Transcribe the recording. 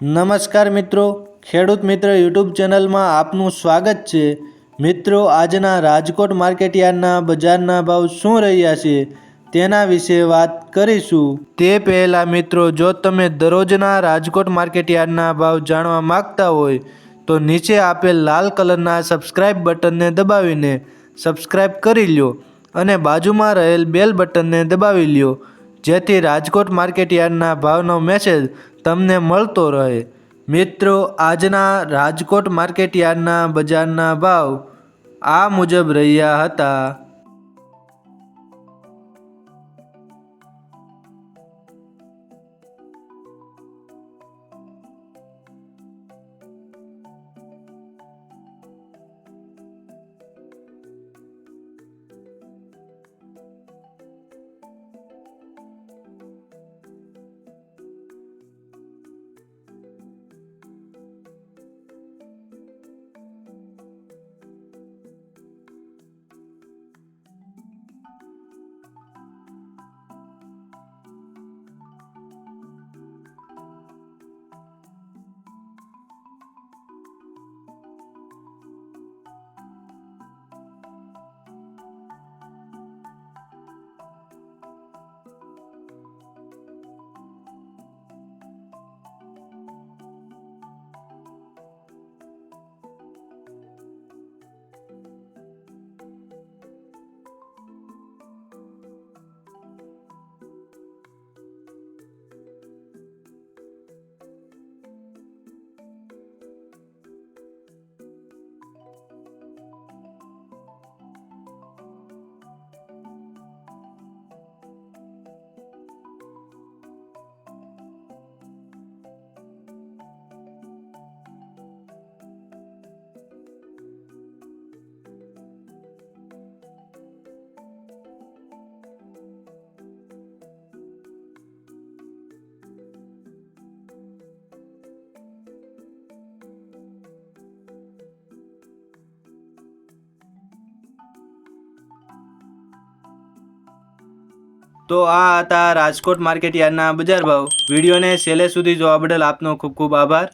નમસ્કાર મિત્રો, ખેડૂત મિત્ર યુટ્યુબ ચેનલમાં આપનું સ્વાગત છે। મિત્રો, આજના રાજકોટ માર્કેટયાર્ડના બજારના ભાવ શું રહ્યા છે તેના વિશે વાત કરીશું। તે પહેલાં મિત્રો, જો તમે દરરોજના રાજકોટ માર્કેટયાર્ડના ભાવ જાણવા માંગતા હોય તો નીચે આપેલ લાલ કલરના સબસ્ક્રાઇબ બટનને દબાવીને સબસ્ક્રાઇબ કરી લ્યો અને બાજુમાં રહેલ બેલ બટનને દબાવી લ્યો, જેથી રાજકોટ માર્કેટયાર્ડના ભાવનો મેસેજ તમને મળતો રહે। મિત્રો, આજના રાજકોટ માર્કેટયાર્ડના બજારના ભાવ આ મુજબ રહ્યા હતા। તો આ હતા રાજકોટ માર્કેટયાર્ડના બજાર ભાવ। વિડીયોને છેલ્લે સુધી જોવા બદલ આપનો ખૂબ ખૂબ આભાર।